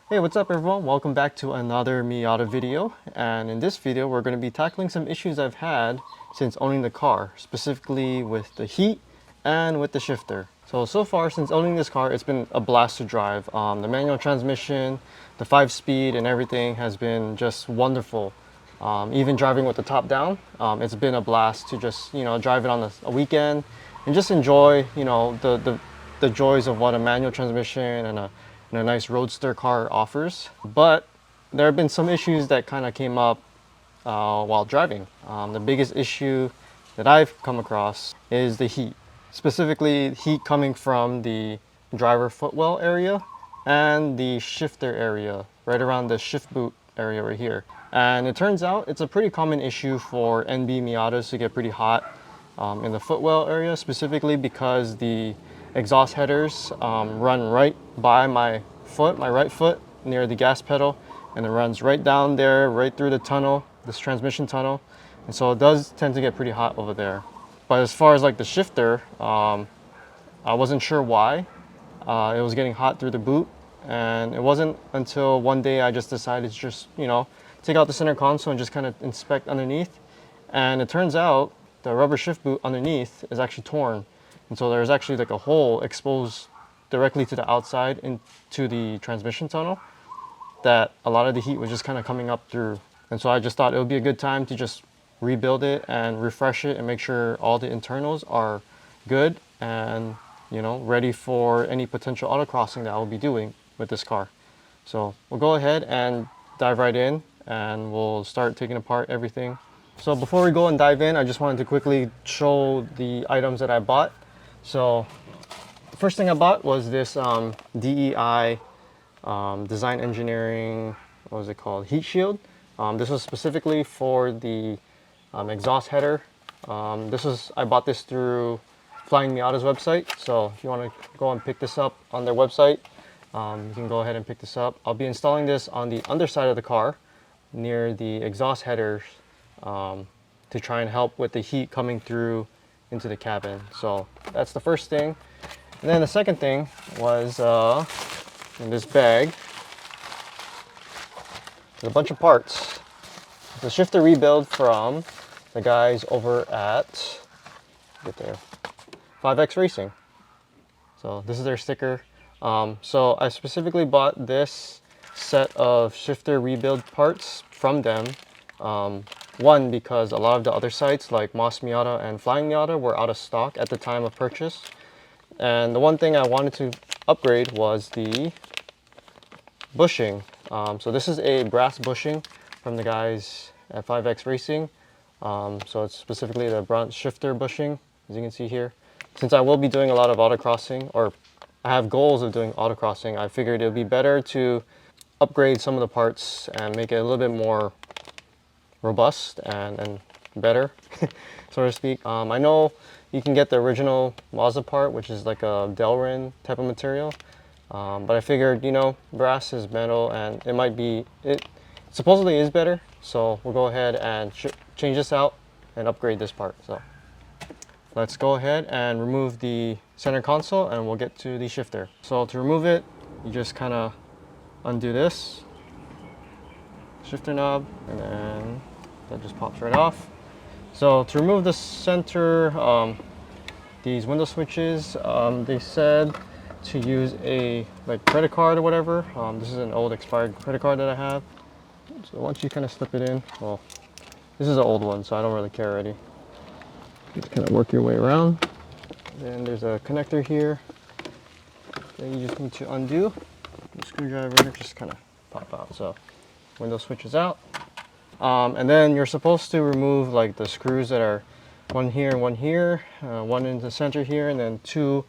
Hey, what's up everyone? Welcome back to another Miata video. And in this video, we're going to be tackling some issues I've had since owning the car, specifically with the heat and with the shifter. So far since owning this car, it's been a blast to drive. The manual transmission, the 5-speed and everything has been just wonderful. Even driving with the top down, it's been a blast to just, drive it on a weekend and just enjoy, the joys of what a manual transmission and a nice roadster car offers. But there have been some issues that kind of came up while driving. The biggest issue that I've come across is the heat, specifically heat coming from the driver footwell area and the shifter area, right around the shift boot area right here. And it turns out it's a pretty common issue for NB Miatas to get pretty hot in the footwell area, specifically because the exhaust headers run right by my foot, my right foot, near the gas pedal, and it runs right down there, right through the tunnel, this transmission tunnel. And so it does tend to get pretty hot over there. But as far as like the shifter, I wasn't sure why it was getting hot through the boot. And it wasn't until one day I just decided to just, take out the center console and just kind of inspect underneath. And it turns out the rubber shift boot underneath is actually torn. And so there's actually like a hole exposed directly to the outside into the transmission tunnel that a lot of the heat was just kind of coming up through. And so I just thought it would be a good time to just rebuild it and refresh it and make sure all the internals are good and, ready for any potential autocrossing that I'll be doing with this car. So we'll go ahead and dive right in and we'll start taking apart everything. So before we go and dive in, I just wanted to quickly show the items that I bought. So the first thing I bought was this DEI design engineering, what was it called? Heat shield. This was specifically for the exhaust header. I bought this through Flying Miata's website. So if you want to go and pick this up on their website, you can go ahead and pick this up. I'll be installing this on the underside of the car near the exhaust headers to try and help with the heat coming through into the cabin. So that's the first thing. And then the second thing was in this bag, there's a bunch of parts. It's a shifter rebuild from the guys over at, 5X Racing. So this is their sticker. So I specifically bought this set of shifter rebuild parts from them. One, because a lot of the other sites like Mazda Miata and Flying Miata were out of stock at the time of purchase. And the one thing I wanted to upgrade was the bushing. So this is a brass bushing from the guys at 5X Racing. So it's specifically the bronze shifter bushing, as you can see here. Since I will be doing a lot of autocrossing, or I have goals of doing autocrossing, I figured it would be better to upgrade some of the parts and make it a little bit more robust and better, so to speak. I know you can get the original Mazda part, which is like a Delrin type of material, but I figured, brass is metal and it supposedly is better, so we'll go ahead and change this out and upgrade this part. So let's go ahead and remove the center console and we'll get to the shifter. So to remove it, you just kind of undo this shifter knob and then that just pops right off. So to remove the center, these window switches, they said to use a credit card or whatever. This is an old expired credit card that I have. So once you kind of slip it in, well, this is an old one, so I don't really care already. Just kind of work your way around. Then there's a connector here that you just need to undo. The screwdriver just kind of pop out. So window switches out. And then you're supposed to remove like the screws that are one here and one here, one in the center here, and then two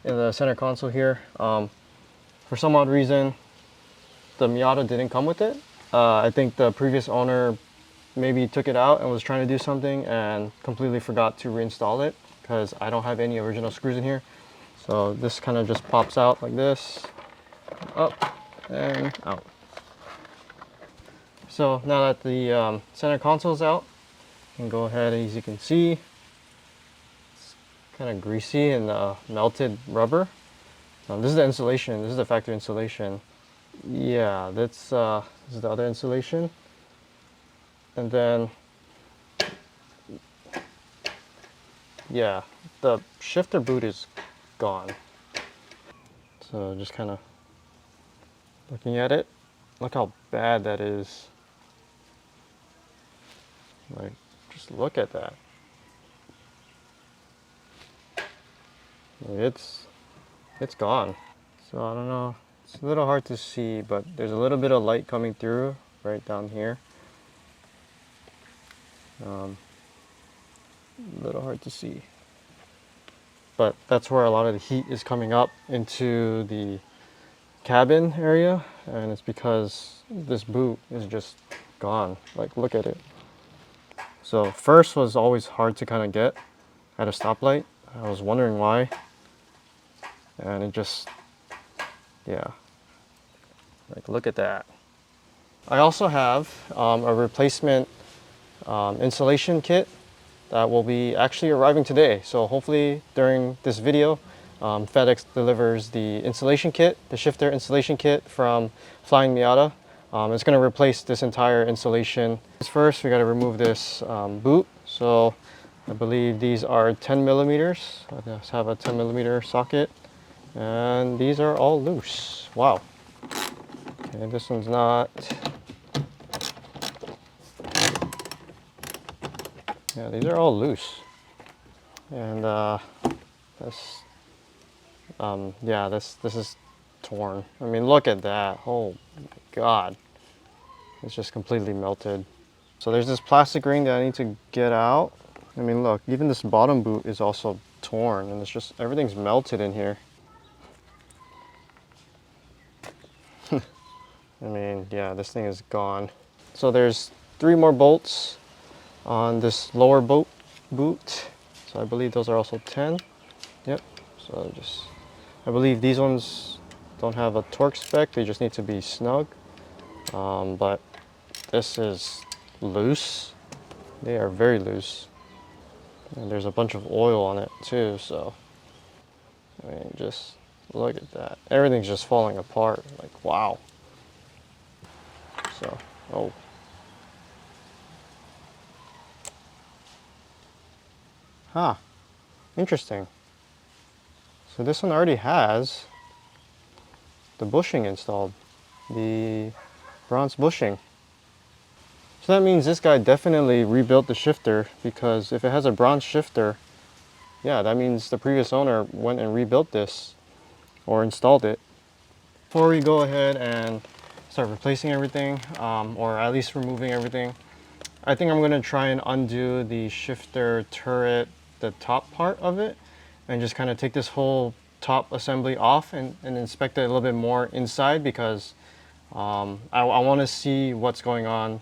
in the center console here. For some odd reason, the Miata didn't come with it. I think the previous owner maybe took it out and was trying to do something and completely forgot to reinstall it because I don't have any original screws in here. So this kind of just pops out like this, up and out. So now that the center console is out, you can go ahead, as you can see, it's kind of greasy and melted rubber. This is the insulation, this is the factory insulation. Yeah, this is the other insulation. And then, yeah, the shifter boot is gone. So just kind of looking at it, look how bad that is. Like, just look at that. It's gone. So I don't know. It's a little hard to see, but there's a little bit of light coming through right down here. A little hard to see. But that's where a lot of the heat is coming up into the cabin area, and it's because this boot is just gone. Like, look at it. So first was always hard to kind of get at a stoplight. I was wondering why, and it just, yeah, like look at that. I also have a replacement insulation kit that will be actually arriving today. So hopefully during this video, FedEx delivers the installation kit, the shifter installation kit from Flying Miata. It's going to replace this entire installation. First, we got to remove this boot. So I believe these are 10 millimeters. I just have a 10 millimeter socket, and these are all loose. Wow. Okay, this one's not. Yeah, these are all loose. And this, yeah, this is torn. I mean, look at that. Oh my God. It's just completely melted. So there's this plastic ring that I need to get out. I mean, look, even this bottom boot is also torn, and it's just, everything's melted in here. I mean, yeah, this thing is gone. So there's 3 more bolts on this lower boot. So I believe those are also 10. Yep. So just, I believe these ones don't have a torque spec. They just need to be snug. But this is loose. They are very loose. And there's a bunch of oil on it too. So, I mean, just look at that. Everything's just falling apart. Like, wow. So, oh. Huh. Interesting. So this one already has the bushing installed. The bronze bushing. So that means this guy definitely rebuilt the shifter, because if it has a bronze shifter, yeah, that means the previous owner went and rebuilt this or installed it. Before we go ahead and start replacing everything, or at least removing everything, I think I'm going to try and undo the shifter turret, the top part of it, and just kind of take this whole top assembly off and inspect it a little bit more inside, because I want to see what's going on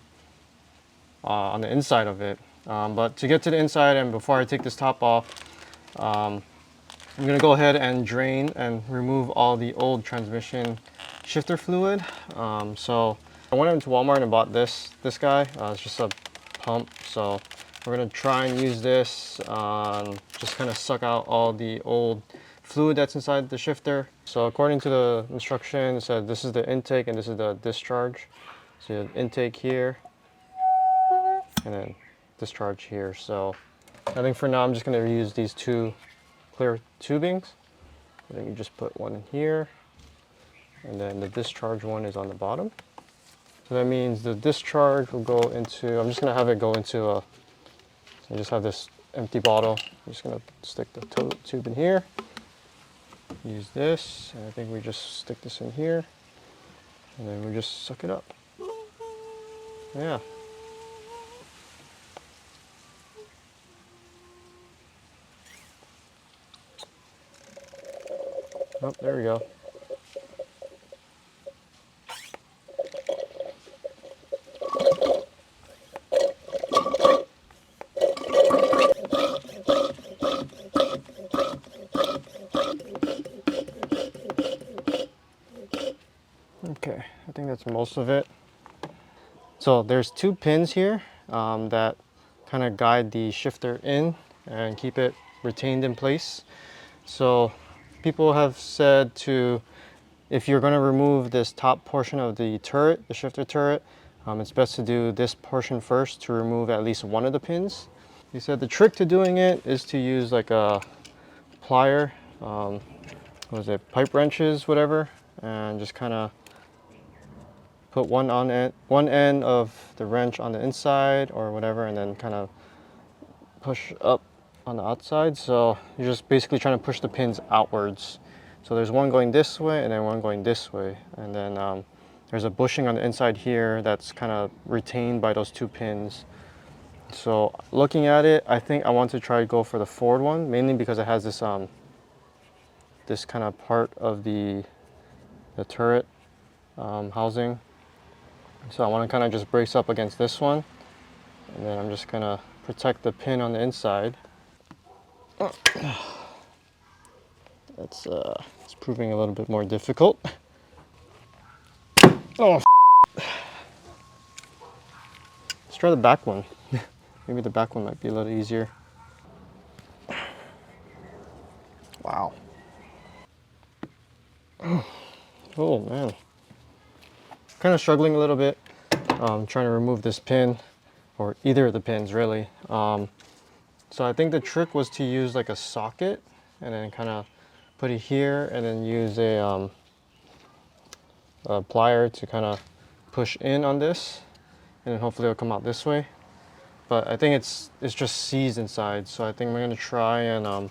the inside of it. But to get to the inside, and before I take this top off, I'm going to go ahead and drain and remove all the old transmission shifter fluid. So I went into Walmart and bought this guy. It's just a pump. So we're going to try and use this, just kind of suck out all the old fluid that's inside the shifter. So according to the instruction, it said this is the intake and this is the discharge. So you have intake here and then discharge here. So I think for now I'm just going to use these 2 clear tubings. And then you just put one in here, and then the discharge one is on the bottom. So that means the discharge will go into, I'm just gonna have it go into a, I just have this empty bottle. I'm just gonna stick the tube in here, use this, and I think we just stick this in here, and then we just suck it up. Yeah. Oh, there we go. Okay, I think that's most of it. So there's 2 pins here that kind of guide the shifter in and keep it retained in place. So people have said to if you're going to remove this top portion of the turret, the shifter turret, it's best to do this portion first to remove at least one of the pins. He said the trick to doing it is to use like a plier, what was it, pipe wrenches, whatever, and just kind of put one end of the wrench on the inside or whatever, and then kind of push up on the outside. So you're just basically trying to push the pins outwards. So there's one going this way and then one going this way, and then there's a bushing on the inside here that's kind of retained by those two pins. So looking at it, I think I want to try to go for the forward one, mainly because it has this this kind of part of the turret housing. So I want to kind of just brace up against this one, and then I'm just gonna protect the pin on the inside. It's proving a little bit more difficult. Oh, let's try the back one. Maybe the back one might be a little easier. Wow. Oh man. Kind of struggling a little bit. Trying to remove this pin, or either of the pins really. So I think the trick was to use like a socket and then kind of put it here and then use a plier to kind of push in on this, and then hopefully it'll come out this way. But I think it's just seized inside, so I think I'm gonna try and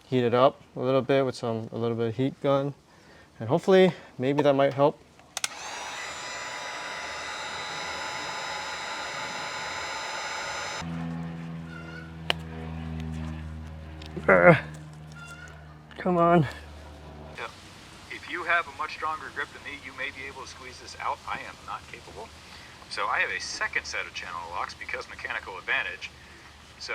heat it up a little bit with a little bit of heat gun, and hopefully maybe that might help. Come on. Yep. If you have a much stronger grip than me, you may be able to squeeze this out. I am not capable. So I have a second set of channel locks because mechanical advantage. So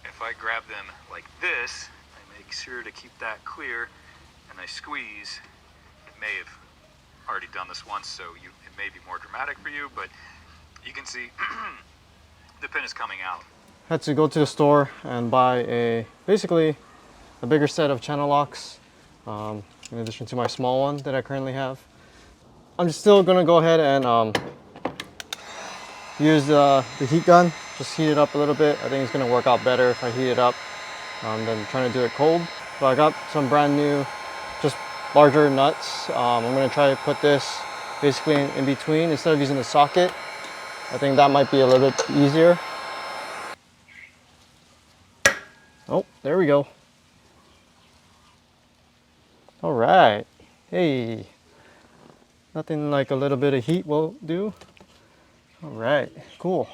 if I grab them like this, I make sure to keep that clear, and I squeeze. It may have already done this once, so it may be more dramatic for you, but you can see the pin is coming out. Had to go to the store and buy basically a bigger set of channel locks, in addition to my small one that I currently have. I'm still gonna go ahead and use the heat gun, just heat it up a little bit. I think it's gonna work out better if I heat it up than trying to do it cold. So I got some brand new, just larger nuts. I'm gonna try to put this basically in between instead of using the socket. I think that might be a little bit easier. Oh, there we go. All right. Hey, nothing like a little bit of heat will do. All right, cool.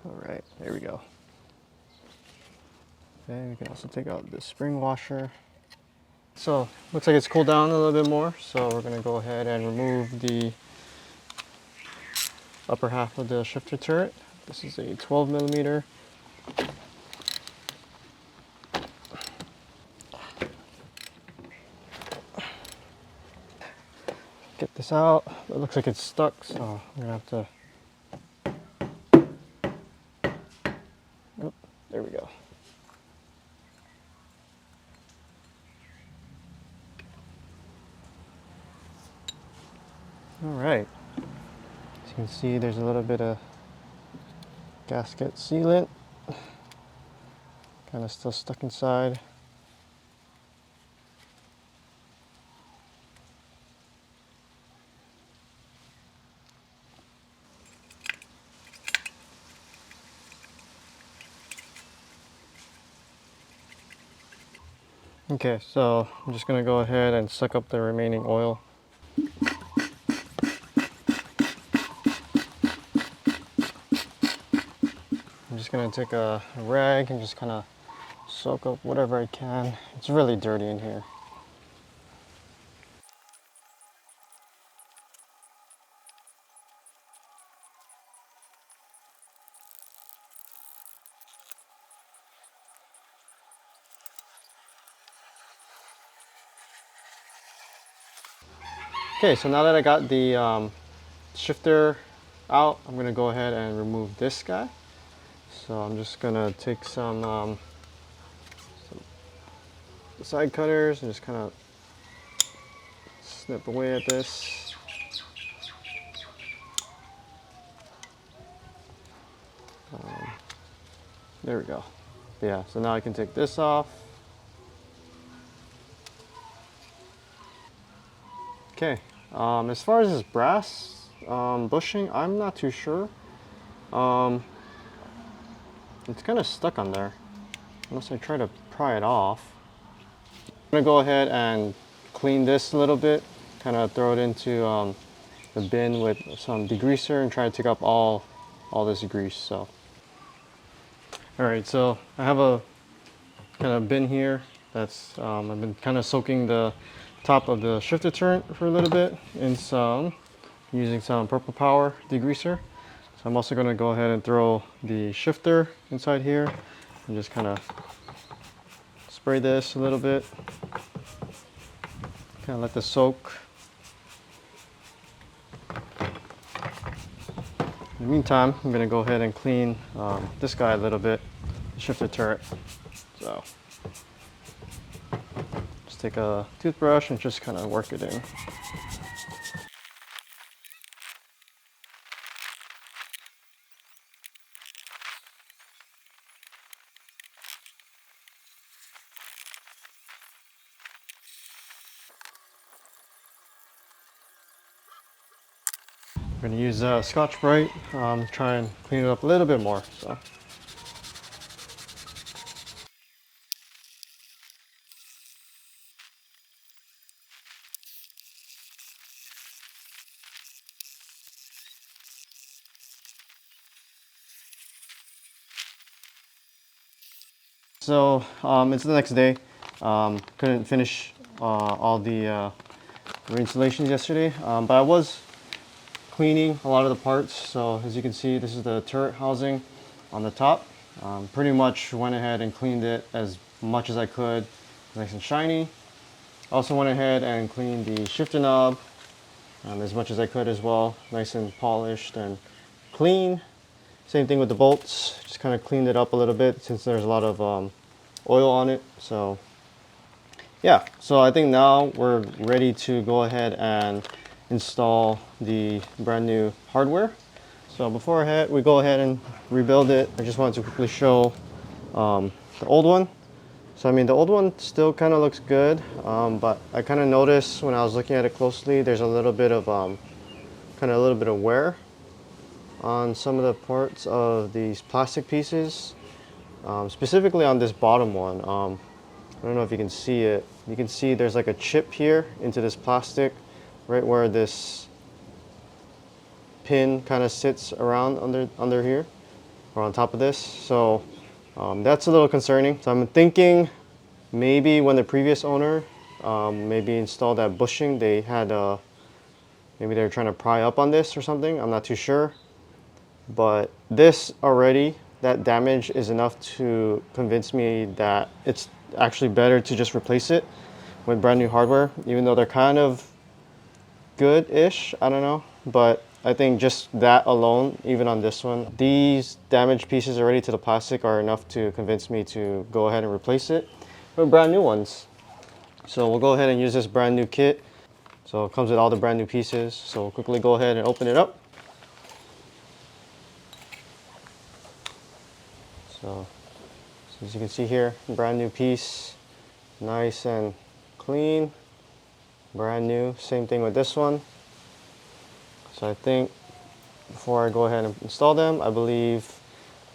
All right, there we go. Okay, we can also take out the spring washer. So, looks like it's cooled down a little bit more. So we're gonna go ahead and remove the upper half of the shifter turret. This is a 12 millimeter. Get this out. It looks like it's stuck, so I'm gonna have to. Oh, there we go. All right. As you can see, there's a little bit of gasket sealant, kind of still stuck inside. Okay, so I'm just gonna go ahead and suck up the remaining oil. I'm just gonna take a rag and just kind of soak up whatever I can. It's really dirty in here. Okay, so now that I got the shifter out, I'm gonna go ahead and remove this guy. So I'm just gonna take some side cutters and just kind of snip away at this. There we go. Yeah, so now I can take this off. Okay, as far as this brass bushing, I'm not too sure. It's kind of stuck on there, unless I try to pry it off. I'm gonna go ahead and clean this a little bit, kind of throw it into the bin with some degreaser and try to take up all this grease. So, all right, so I have a kind of bin here that's I've been kind of soaking the top of the shifter turret for a little bit in using some Purple Power degreaser. So I'm also going to go ahead and throw the shifter inside here and just kind of spray this a little bit. Kind of let this soak. In the meantime, I'm going to go ahead and clean this guy a little bit, the shifter turret. So just take a toothbrush and just kind of work it in. I'm going to use Scotch Brite, try and clean it up a little bit more. So it's the next day. Couldn't finish all the reinstallations yesterday, but I was cleaning a lot of the parts. So as you can see, this is the turret housing on the top. Pretty much went ahead and cleaned it as much as I could, nice and shiny. Also went ahead and cleaned the shifter knob as much as I could as well, nice and polished and clean. Same thing with the bolts, just kind of cleaned it up a little bit since there's a lot of oil on it. So yeah, so I think now we're ready to go ahead and install the brand new hardware. So before we go ahead and rebuild it, I just wanted to quickly show the old one. So I mean, the old one still kind of looks good, but I kind of noticed when I was looking at it closely, there's a little bit of wear on some of the parts of these plastic pieces, specifically on this bottom one. I don't know if you can see it. You can see there's like a chip here into this plastic, right where this pin kind of sits around under here, or on top of this. So that's a little concerning. So I'm thinking maybe when the previous owner maybe installed that bushing, they had maybe they were trying to pry up on this or something. I'm not too sure. But this already, that damage is enough to convince me that it's actually better to just replace it with brand new hardware, even though they're kind of good-ish, I don't know. But I think just that alone, even on this one, these damaged pieces already to the plastic are enough to convince me to go ahead and replace it with brand new ones. So we'll go ahead and use this brand new kit. So it comes with all the brand new pieces. So we'll quickly go ahead and open it up. So as you can see here, brand new piece, nice and clean, brand new. Same thing with this one. So I think before I go ahead and install them, I believe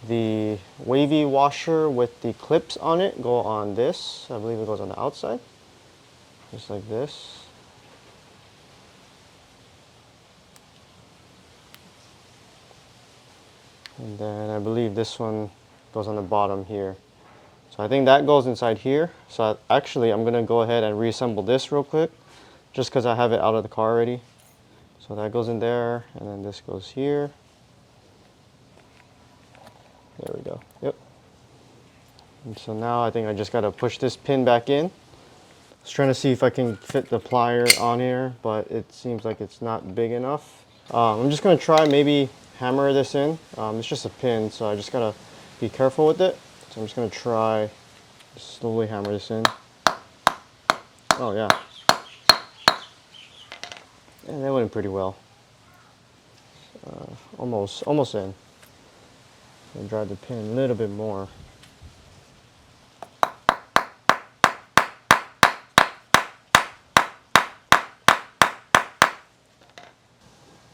the wavy washer with the clips on it go on this. I believe it goes on the outside, just like this. And then I believe this one goes on the bottom here. So I think that goes inside here. So actually I'm gonna go ahead and reassemble this real quick, just because I have it out of the car already. So that goes in there, and then this goes here. There we go, yep. And so now I think I just gotta push this pin back in. I was trying to see if I can fit the plier on here, but it seems like it's not big enough. I'm just gonna try maybe hammer this in. It's just a pin, so I just gotta be careful with it. So I'm just gonna try to slowly hammer this in. Oh yeah. And that went pretty well. Almost in. And drive the pin a little bit more.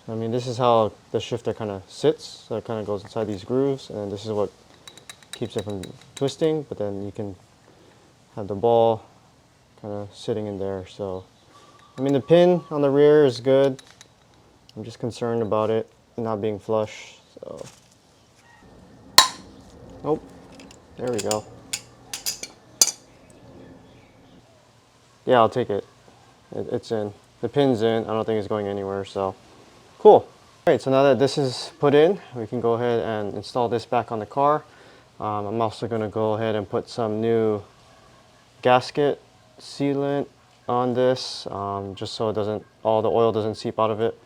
I mean, this is how the shifter kind of sits. So it kind of goes inside these grooves, and this is what keeps it from twisting. But then you can have the ball kind of sitting in there. So, I mean, the pin on the rear is good. I'm just concerned about it not being flush. So, oh, there we go. Yeah, I'll take it. It's in. The pin's in. I don't think it's going anywhere. So, cool. Alright, so now that this is put in, we can go ahead and install this back on the car. I'm also going to go ahead and put some new gasket sealant on this, just so it doesn't, all the oil doesn't seep out of it.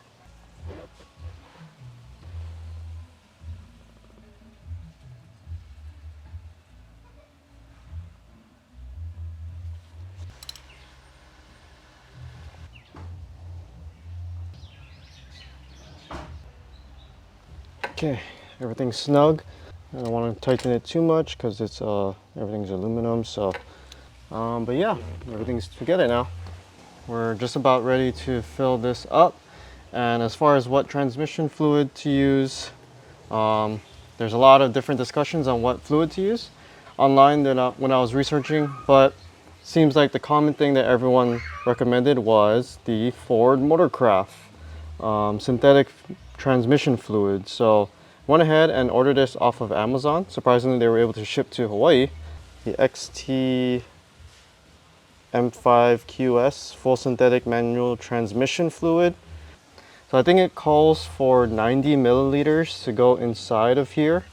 Okay, everything's snug. I don't want to tighten it too much because it's everything's aluminum. So, but yeah, everything's together now. We're just about ready to fill this up. And as far as what transmission fluid to use, there's a lot of different discussions on what fluid to use online when I was researching, but seems like the common thing that everyone recommended was the Ford Motorcraft synthetic transmission fluid. So went ahead and ordered this off of Amazon. Surprisingly, they were able to ship to Hawaii. The XT M5QS full synthetic manual transmission fluid. So I think it calls for 90 milliliters to go inside of here.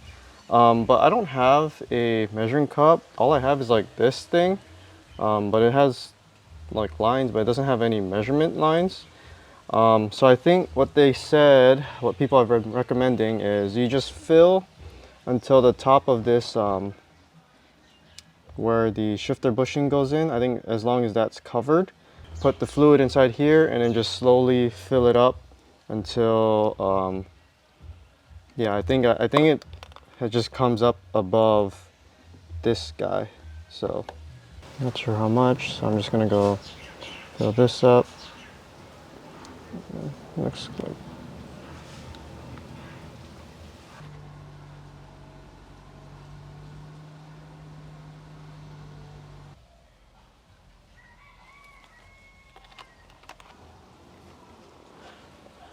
But I don't have a measuring cup. All I have is like this thing, but it has like lines, but it doesn't have any measurement lines. So I think what they said, what people have been recommending is you just fill until the top of this, where the shifter bushing goes in. I think as long as that's covered, put the fluid inside here and then just slowly fill it up until, yeah, I think it just comes up above this guy. So not sure how much, so I'm just gonna go fill this up. Looks good.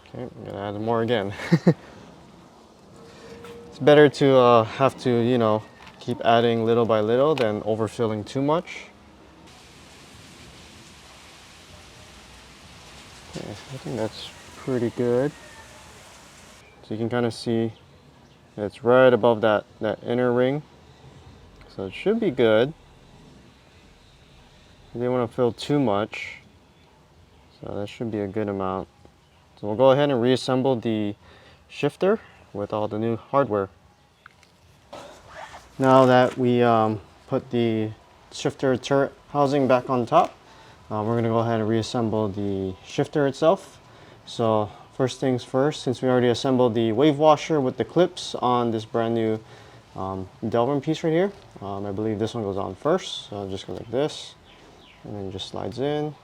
Okay, I'm gonna add more again. It's better to have to, you know, keep adding little by little than overfilling too much. Okay, I think that's pretty good. So you can kind of see it's right above that inner ring. So it should be good. You didn't want to fill too much. So that should be a good amount. So we'll go ahead and reassemble the shifter with all the new hardware. Now that we put the shifter turret housing back on top, we're going to go ahead and reassemble the shifter itself. So first things first, since we already assembled the wave washer with the clips on this brand new Delrin piece right here, I believe this one goes on first. So I'll just go like this, and then it just slides in.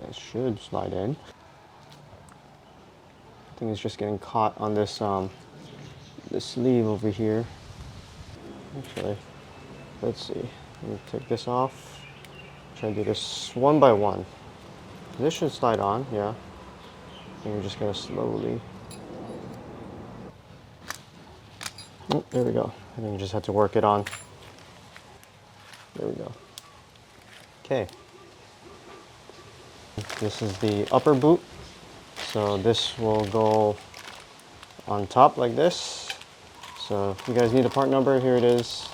It should slide in. I think it's just getting caught on this this sleeve over here. Actually, let's see. Let me take this off. Try to do this one by one. This should slide on, yeah. And we're just gonna slowly. Oh, there we go. I think we just have to work it on. There we go. Okay. This is the upper boot. So this will go on top like this. So if you guys need a part number, here it is.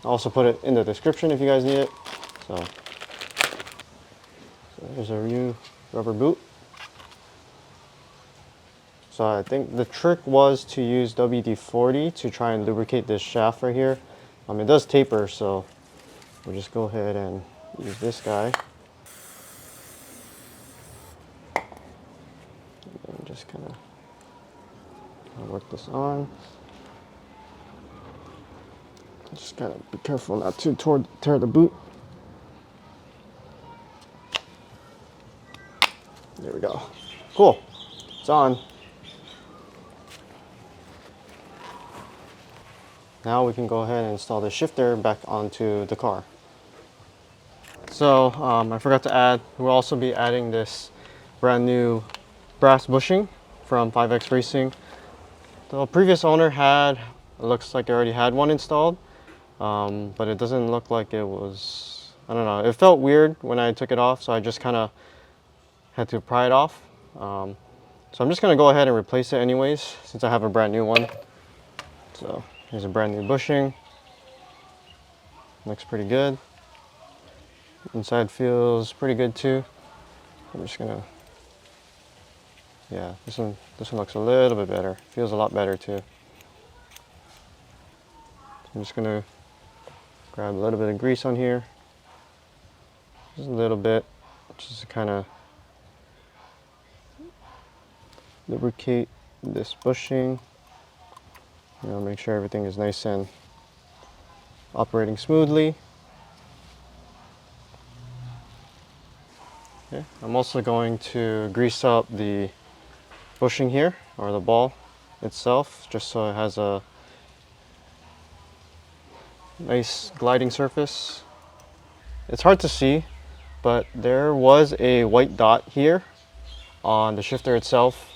I'll also put it in the description if you guys need it. So there's our new rubber boot. So I think the trick was to use WD-40 to try and lubricate this shaft right here. It does taper, so we'll just go ahead and use this guy. And just kind of work this on. Just gotta be careful not to tear the boot. There we go. Cool. It's on. Now we can go ahead and install the shifter back onto the car. So I forgot to add, we'll also be adding this brand new brass bushing from 5X Racing. The previous owner had, it looks like they already had one installed, but it doesn't look like it was, I don't know, it felt weird when I took it off, so I just kind of had to pry it off. So I'm just going to go ahead and replace it anyways, since I have a brand new one. So here's a brand new bushing. Looks pretty good. Inside feels pretty good too. I'm just gonna, yeah, this one looks a little bit better. Feels a lot better too. I'm just gonna grab a little bit of grease on here, just a little bit, just to kind of lubricate this bushing. You know, make sure everything is nice and operating smoothly. Okay. I'm also going to grease up the bushing here, or the ball itself, just so it has a nice gliding surface. It's hard to see, but there was a white dot here on the shifter itself.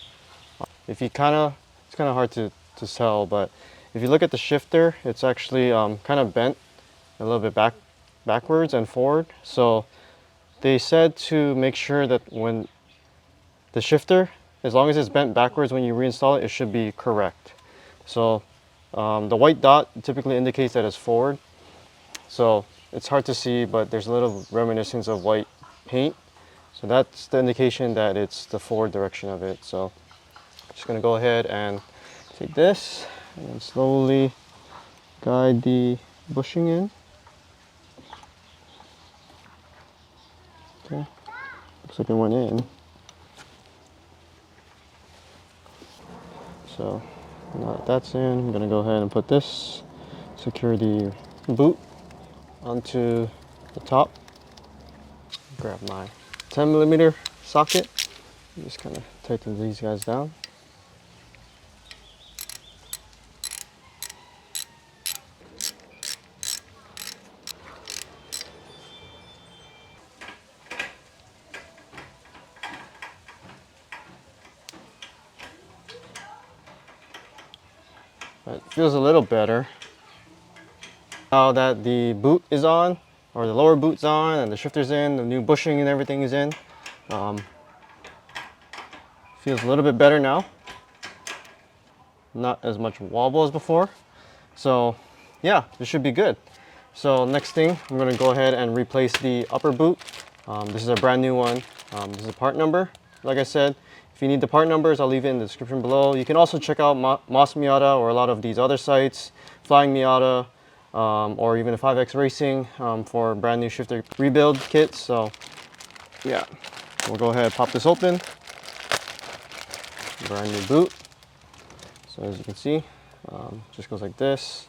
If you it's kind of hard to tell, but if you look at the shifter, it's actually kind of bent a little bit backwards and forward. So they said to make sure that when the shifter, as long as it's bent backwards when you reinstall it, it should be correct. So the white dot typically indicates that it's forward. So it's hard to see, but there's a little reminiscence of white paint. So that's the indication that it's the forward direction of it. So I'm just gonna go ahead and take this and slowly guide the bushing in. Okay, looks like it went in. So now that that's in, I'm gonna go ahead and put this, secure the boot onto the top. Grab my 10mm socket. Just kind of tighten these guys down. It feels a little better. Now that the boot is on, or the lower boot's on, and the shifter's in, the new bushing and everything is in, feels a little bit better now. Not as much wobble as before. So yeah, this should be good. So next thing, I'm gonna go ahead and replace the upper boot. This is a brand new one. This is a part number. Like I said, if you need the part numbers, I'll leave it in the description below. You can also check out Mazda Miata or a lot of these other sites, Flying Miata, or even a 5X Racing for brand new shifter rebuild kits. So yeah, we'll go ahead and pop this open. Brand new boot. So as you can see, just goes like this.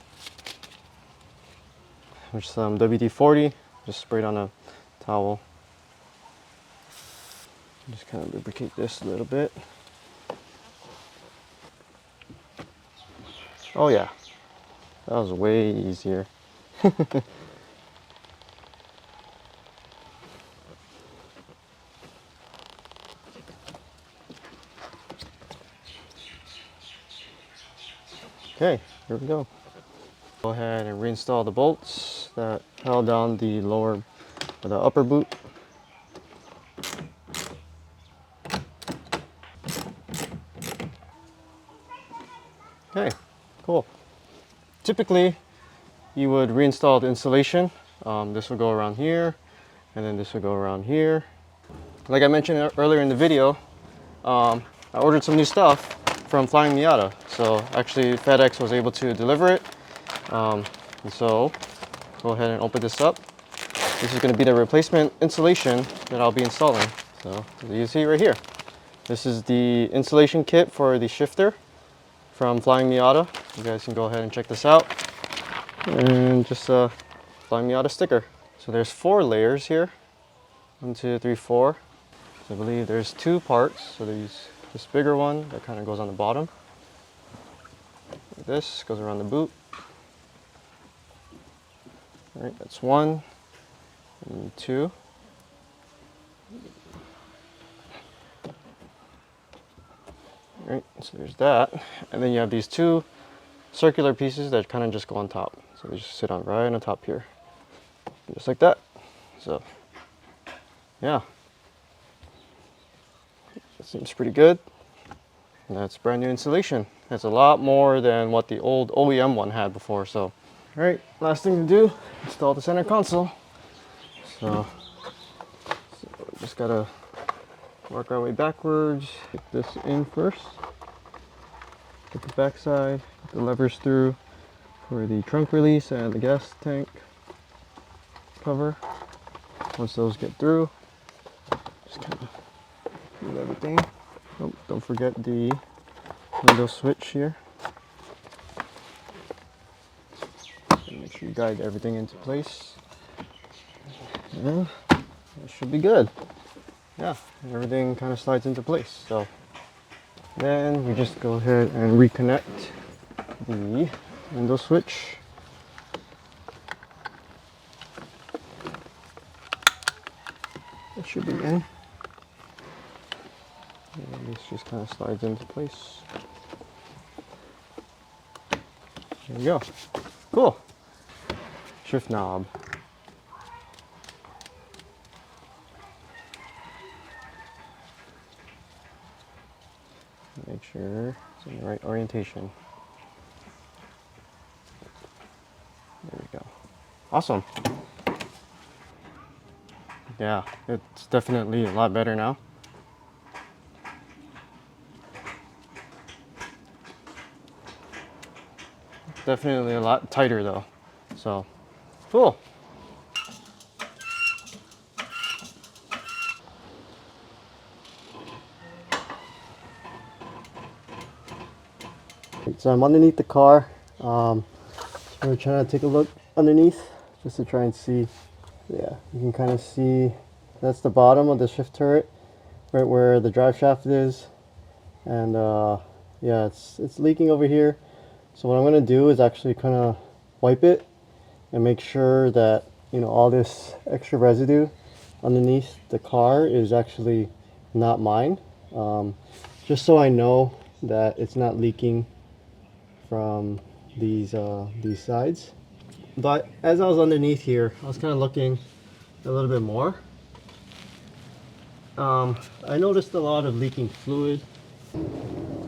There's some WD-40, just sprayed on a towel. Just kind of lubricate this a little bit. Oh yeah, that was way easier. Okay, here we go. Go ahead and reinstall the bolts that held down the lower or the upper boot. Okay, cool. Typically, you would reinstall the insulation. This would go around here, and then this would go around here. Like I mentioned earlier in the video, I ordered some new stuff, from Flying Miata. So actually FedEx was able to deliver it. And so go ahead and open this up. This is going to be the replacement insulation that I'll be installing. So you see right here. This is the insulation kit for the shifter from Flying Miata. You guys can go ahead and check this out. And just a Flying Miata sticker. So there's 4 layers here. 1, 2, 3, 4. So I believe there's 2 parts. So there's this bigger one that kind of goes on the bottom. This goes around the boot. All right, that's 1 and 2. All right, so there's that. And then you have these 2 circular pieces that kind of just go on top. So they just sit on right on top here. Just like that. So, yeah. That seems pretty good. And that's brand new insulation. That's a lot more than what the old OEM one had before. So, all right, last thing to do, install the center console. So just gotta work our way backwards. Get this in first. Get the back side, get the levers through for the trunk release and the gas tank cover. Once those get through, just kind of move everything. Oh, don't forget the window switch here. And make sure you guide everything into place. And it should be good. Yeah, everything kind of slides into place. So then we just go ahead and reconnect the window switch. It should be in. And this just kind of slides into place. There we go. Cool. Shift knob. Make sure it's in the right orientation. There we go. Awesome. Yeah, it's definitely a lot better now. Definitely a lot tighter though. So, cool. So I'm underneath the car. We're trying to take a look underneath just to try and see. Yeah, you can kind of see that's the bottom of the shift turret, right where the drive shaft is, and yeah, it's leaking over here. So what I'm gonna do is actually kind of wipe it and make sure that, you know, all this extra residue underneath the car is actually not mine, just so I know that it's not leaking from these sides. But as I was underneath here, I was kind of looking a little bit more. I noticed a lot of leaking fluid,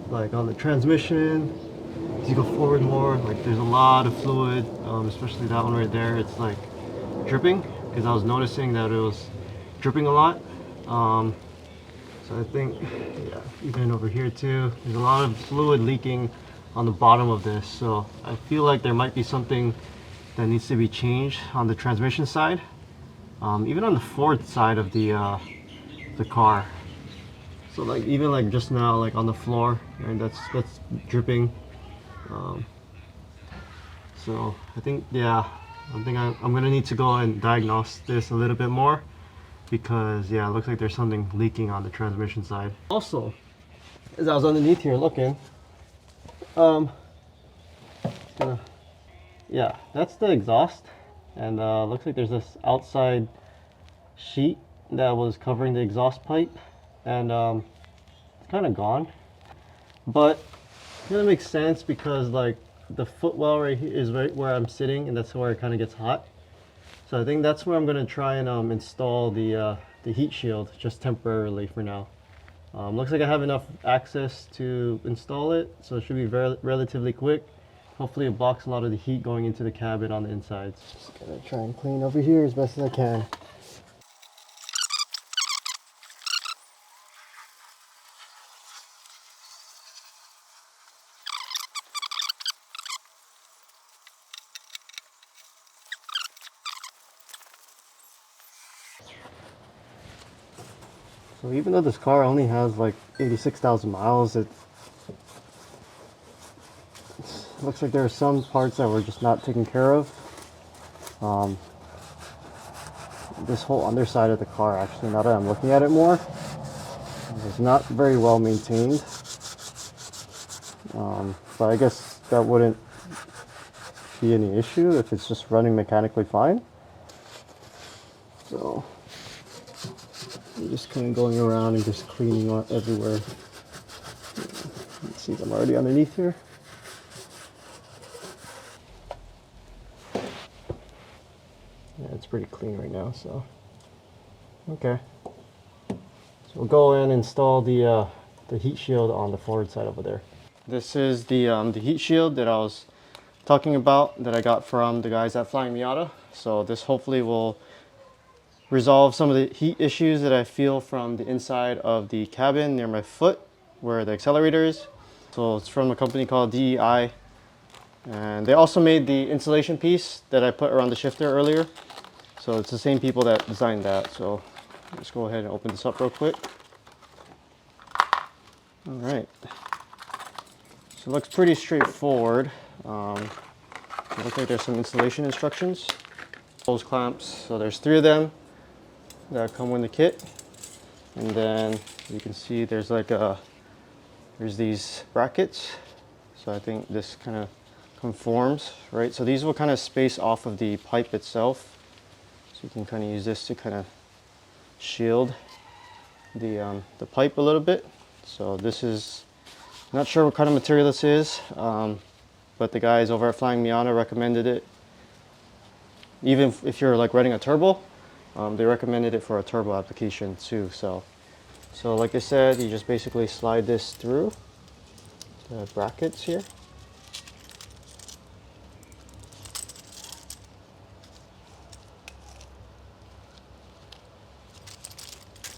like on the transmission. As you go forward more, like there's a lot of fluid, especially that one right there. It's like dripping, because I was noticing that it was dripping a lot. So I think, yeah, even over here too, there's a lot of fluid leaking on the bottom of this. So I feel like there might be something that needs to be changed on the transmission side, even on the Ford side of the car. So like even like just now, like on the floor, and that's dripping. So I think, yeah, I think I'm gonna need to go and diagnose this a little bit more, because yeah, it looks like there's something leaking on the transmission side. Also, as I was underneath here looking, yeah, that's the exhaust, and looks like there's this outside sheet that was covering the exhaust pipe, and it's kind of gone. But it really makes sense because like the footwell right here is right where I'm sitting, and that's where it kind of gets hot. So I think that's where I'm gonna try and install the heat shield just temporarily for now. Looks like I have enough access to install it, so it should be relatively quick. Hopefully it blocks a lot of the heat going into the cabin on the insides. Just gonna try and clean over here as best as I can. So even though this car only has like 86,000 miles, it looks like there are some parts that were just not taken care of. This whole underside of the car, actually, now that I'm looking at it more, is not very well maintained. But I guess that wouldn't be any issue if it's just running mechanically fine. So I'm just kind of going around and just cleaning out everywhere. Let's see, I'm already underneath here. Yeah, it's pretty clean right now, so okay. So we'll go in and install the heat shield on the forward side over there. This is the heat shield that I was talking about that I got from the guys at Flying Miata. So this hopefully will resolve some of the heat issues that I feel from the inside of the cabin near my foot where the accelerator is. So it's from a company called DEI, and they also made the insulation piece that I put around the shifter earlier. So it's the same people that designed that. So let's go ahead and open this up real quick. All right. So it looks pretty straightforward. It looks like there's some installation instructions. Hose clamps, so there's 3 of them that come with the kit. And then you can see there's there's these brackets. So I think this kind of conforms, right? So these will kind of space off of the pipe itself. So you can kind of use this to kind of shield the pipe a little bit. So this is, not sure what kind of material this is, but the guys over at Flying Miata recommended it. Even if you're like running a turbo, they recommended it for a turbo application too. So like I said, you just basically slide this through the brackets here.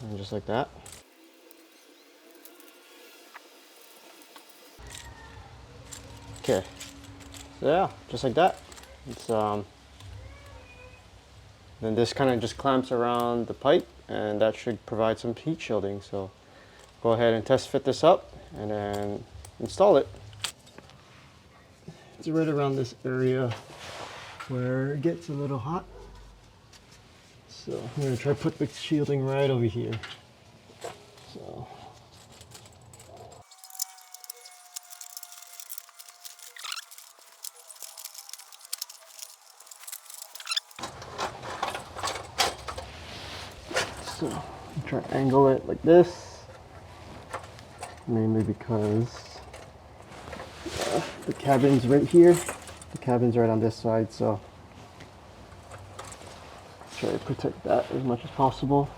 And just like that. Okay, so yeah, just like that. It's then this kind of just clamps around the pipe, and that should provide some heat shielding. So go ahead and test fit this up and then install it. It's right around this area where it gets a little hot. So I'm going to try to put the shielding right over here. So try to angle it like this, mainly because the cabin's right here. The cabin's right on this side, so try to protect that as much as possible.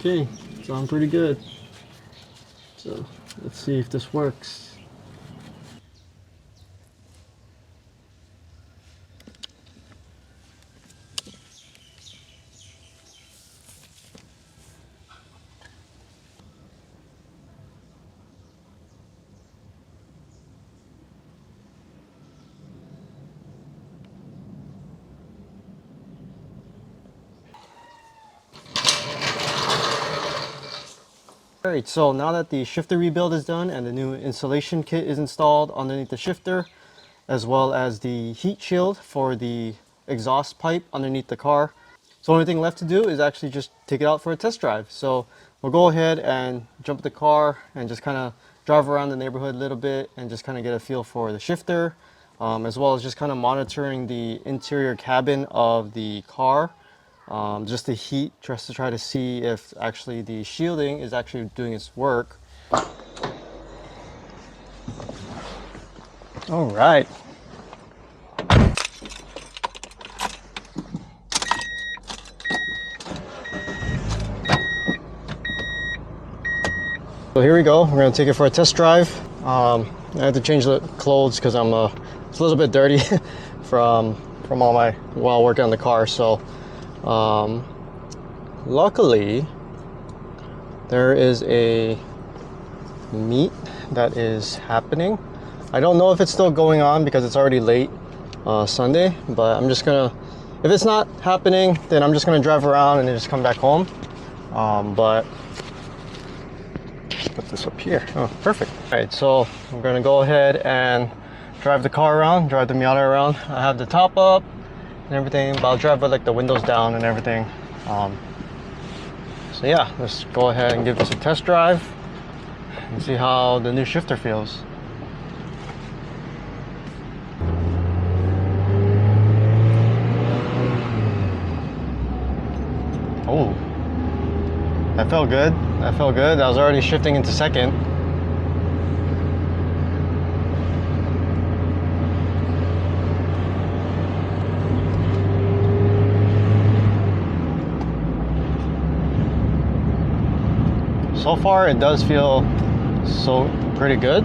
Okay, sounds pretty good. So let's see if this works. Alright, so now that the shifter rebuild is done and the new insulation kit is installed underneath the shifter, as well as the heat shield for the exhaust pipe underneath the car. So the only thing left to do is actually just take it out for a test drive. So we'll go ahead and jump the car and just kind of drive around the neighborhood a little bit and just kind of get a feel for the shifter, as well as just kind of monitoring the interior cabin of the car. Just the heat, just to try to see if actually the shielding is actually doing its work. All right. So here we go. We're gonna take it for a test drive. I had to change the clothes because it's a little bit dirty from all my while working on the car. So luckily there is a meet that is happening. I don't know if it's still going on because it's already late Sunday, but I'm just gonna, if it's not happening, then I'm just gonna drive around and then just come back home. But put this up here. Oh, perfect. All right, so I'm gonna go ahead and drive the car around, drive the Miata around. I have the top up and everything, but I'll drive with like the windows down and everything. So yeah, let's go ahead and give this a test drive and see how the new shifter feels. Oh, that felt good. That felt good. I was already shifting into second. So far, it does feel so pretty good.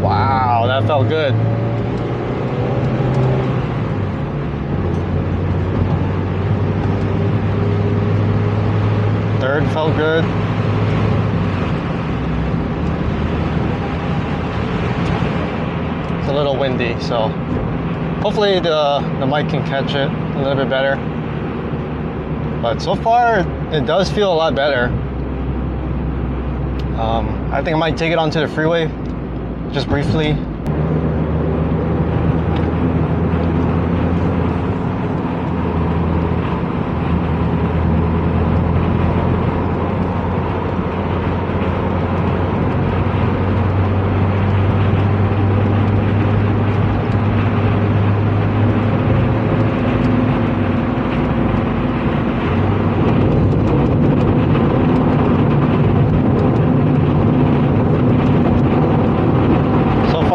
Wow, that felt good. Third felt good. It's a little windy, so hopefully the mic can catch it a little bit better. But so far, it does feel a lot better. I think I might take it onto the freeway just briefly.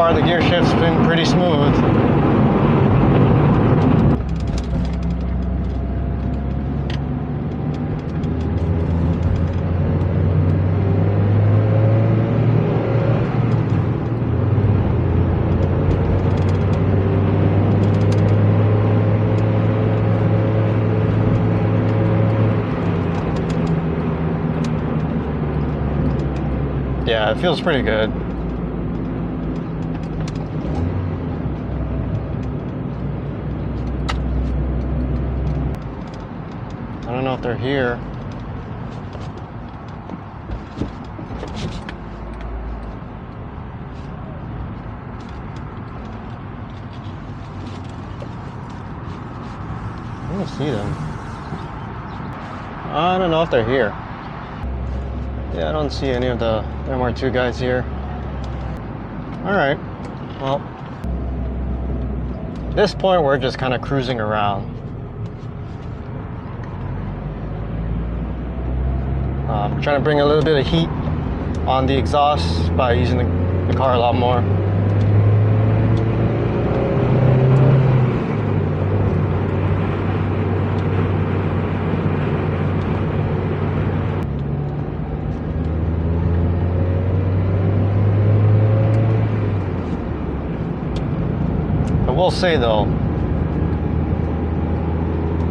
The gear shift's been pretty smooth. Yeah, it feels pretty good. I don't know if they're here. I don't see them. I don't know if they're here. Yeah, I don't see any of the MR2 guys here. Alright, well, at this point we're just kind of cruising around. Trying to bring a little bit of heat on the exhaust by using the car a lot more. I will say though,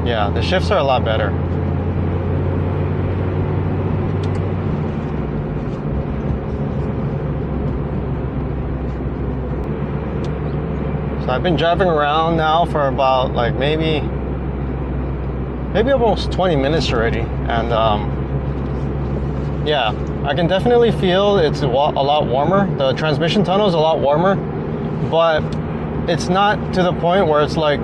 yeah, the shifts are a lot better. So I've been driving around now for about like maybe almost 20 minutes already, and yeah, I can definitely feel it's a lot warmer. The transmission tunnel is a lot warmer, but it's not to the point where it's like,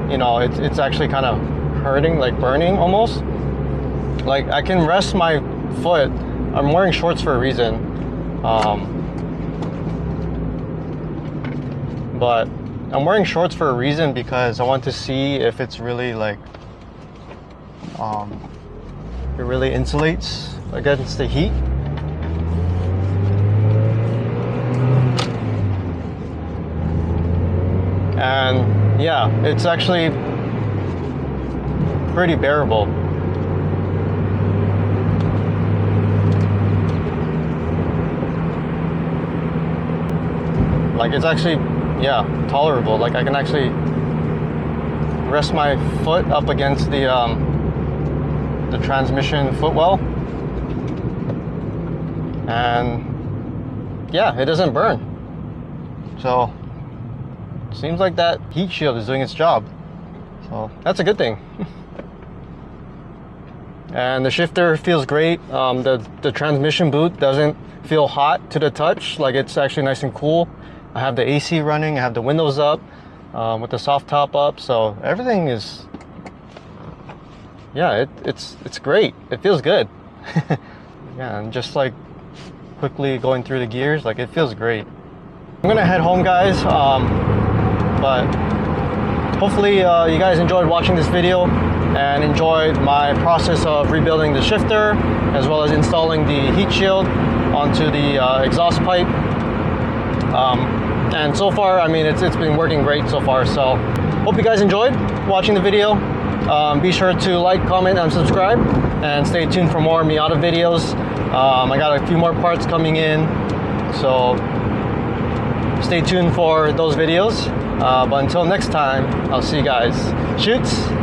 you know, it's actually kind of hurting, like burning almost. Like I can rest my foot. I'm wearing shorts for a reason, but I'm wearing shorts for a reason because I want to see if it's really like, it really insulates against the heat. And yeah, it's actually pretty bearable. Like it's actually, yeah, tolerable. Like I can actually rest my foot up against the transmission footwell, and yeah, it doesn't burn. So seems like that heat shield is doing its job. So that's a good thing. And the shifter feels great. The transmission boot doesn't feel hot to the touch. Like it's actually nice and cool. I have the AC running. I have the windows up with the soft top up. So everything is, yeah, it's great. It feels good. Yeah, and just like quickly going through the gears, like it feels great. I'm gonna head home, guys. But hopefully you guys enjoyed watching this video and enjoyed my process of rebuilding the shifter, as well as installing the heat shield onto the exhaust pipe. And so far, I mean, it's been working great so far. So hope you guys enjoyed watching the video. Be sure to like, comment, and subscribe, and stay tuned for more Miata videos. I got a few more parts coming in, so stay tuned for those videos. But until next time, I'll see you guys. Shoots!